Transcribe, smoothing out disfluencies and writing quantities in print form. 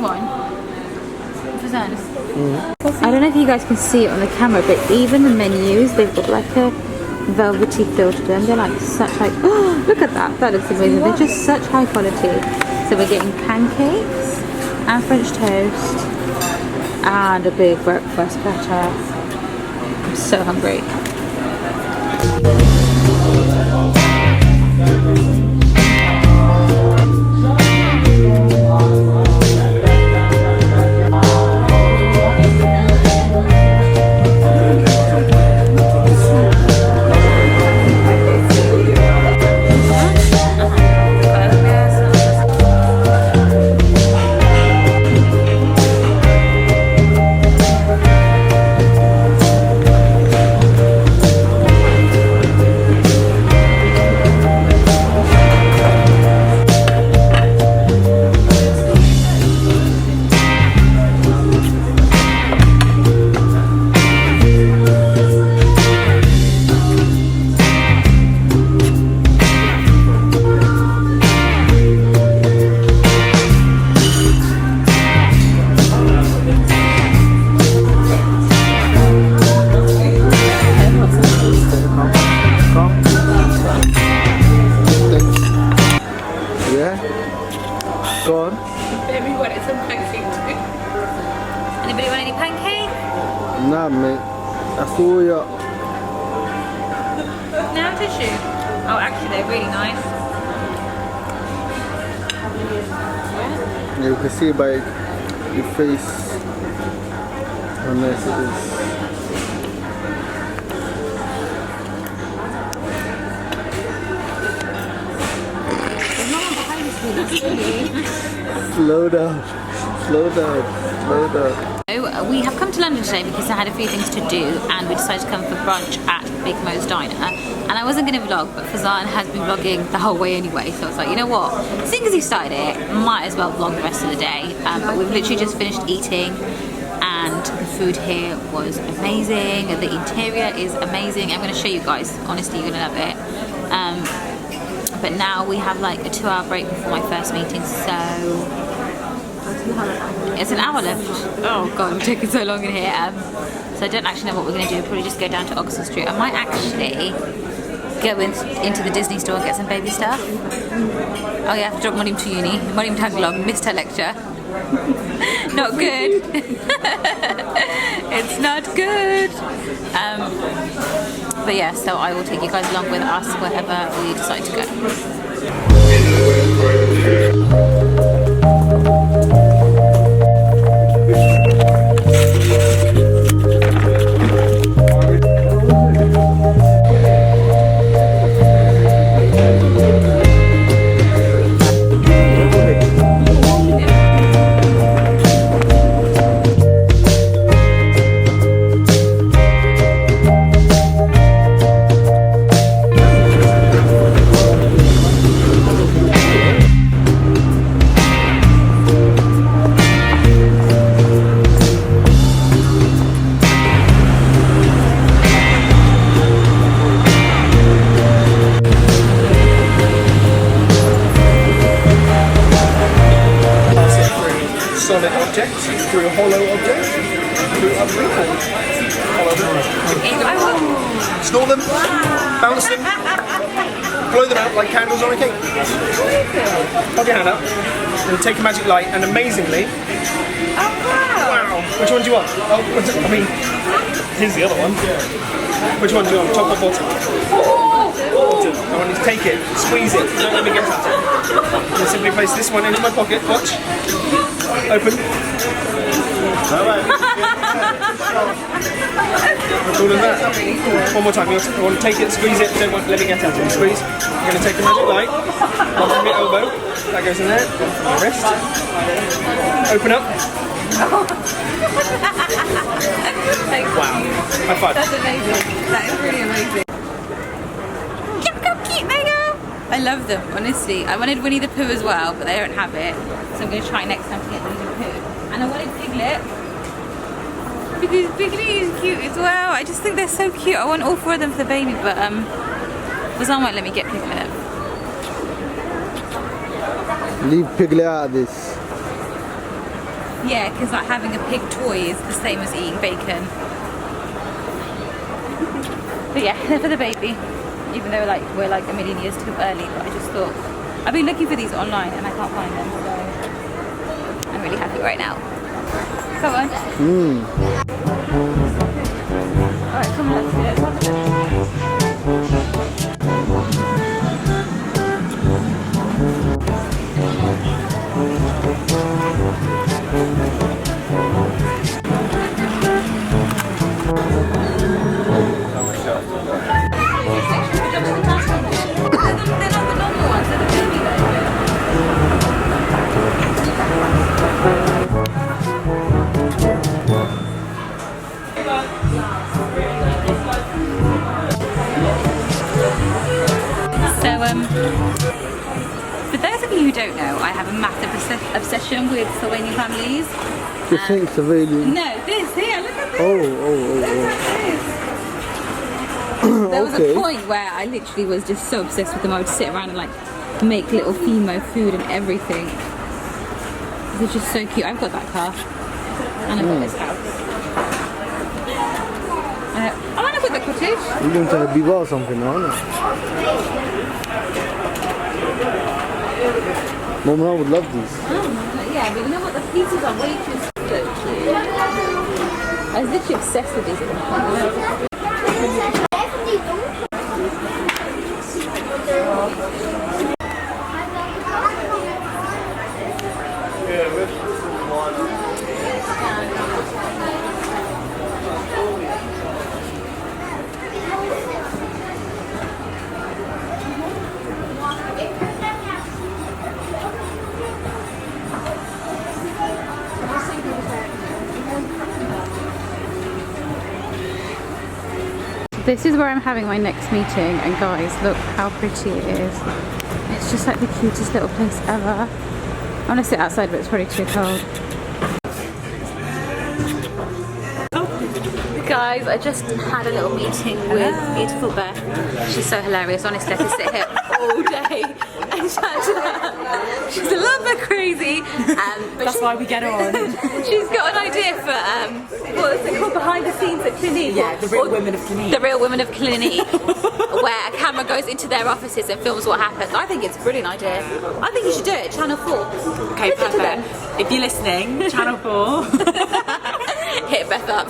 one. I don't know if you guys can see it on the camera, but even the menus, they've got like a velvety feel to them. They're like such like, oh, look at that. That looks amazing. They're just such high quality. So we're getting pancakes and French toast and a big breakfast platter. I'm so hungry. Go on. Baby wanted some pancake too. Anybody want any pancake? Nah, mate. That's all you. No tissue. Oh, actually, they're really nice. You can see by your face how nice it is. Slow down, slow down, slow down. So we have come to London today because I had a few things to do and we decided to come for brunch at Big Mo's Diner. And I wasn't going to vlog, but Fazan has been vlogging the whole way anyway. So I was like, you know what, seeing as he started it, might as well vlog the rest of the day. But we've literally just finished eating and the food here was amazing. The interior is amazing. I'm going to show you guys. Honestly, you're going to love it. But now we have like a 2-hour break before my first meeting, so it's an hour left. Oh god, we're taking so long in here. So I don't actually know what we're going to do. We'll probably just go down to Oxford Street. I might actually go into the Disney store and get some baby stuff. Oh yeah, I have to drop Monim to uni. Monim Tagalog, missed her lecture. Not good. It's not good. But yeah, so I will take you guys along with us wherever we decide to go. Solid object, through a hollow object, through a wrinkle. Snort them, bounce them, blow them out like candles on a cake. Hold your hand up, and take a magic light, and amazingly, wow! Which one do you want? Oh, I mean, here's the other one. Which one do you want, top or bottom? I want you to take it, squeeze it, don't let me get at it. And simply place this one into my pocket, watch. Open. All of that. One more time. You want to take it, squeeze it, don't let me get at it. Squeeze. You're going to take the magic light, one from your elbow, that goes in there, one from your wrist. Open up. Wow. High five. That's amazing. That is really amazing. Look how cute they are. I love them, honestly. I wanted Winnie the Pooh as well, but they don't have it. So I'm going to try next time to get Winnie the Pooh. And I wanted Piglet, because Piglet is cute as well. I just think they're so cute. I want all 4 of them for the baby, but Fazan won't let me get Piglet. Leave Piglet out of this. Yeah, because like having a pig toy is the same as eating bacon. But yeah, they're for the baby. Even though like we're like a million years too early, but I just thought I've been looking for these online and I can't find them, so I'm really happy right now. Come on. Alright, come on, let's do it. For those of you who don't know, I have a massive obsession with Slovenian families. You think civilian? No, this here, look at this. Oh. There was Okay. a point where I literally was just so obsessed with them. I would sit around and like make little Fimo food and everything. They're just so cute. I've got that car and I've got this house. I want to put the cottage. You're going to have a biwa or something now, no? Mom and I would love these. Yeah, but you know what? The pieces are way too cute. I was literally obsessed with these things. This is where I'm having my next meeting, and guys, look how pretty it is. It's just like the cutest little place ever. I want to sit outside, but it's probably too cold. Guys, I just had a little meeting with beautiful Beth. She's so hilarious, honestly. I could sit here all day and chat to her. She's a little bit crazy. But That's why we get her on. She's got an idea for, what is it called, behind the scenes at Clinique? Yeah, the Real Women of Clinique. The Real Women of Clinique, where a camera goes into their offices and films what happens. I think it's a brilliant idea. I think you should do it, Channel 4. Okay, Pitch it to them. perfect. If you're listening, Channel 4. Hit Beth up.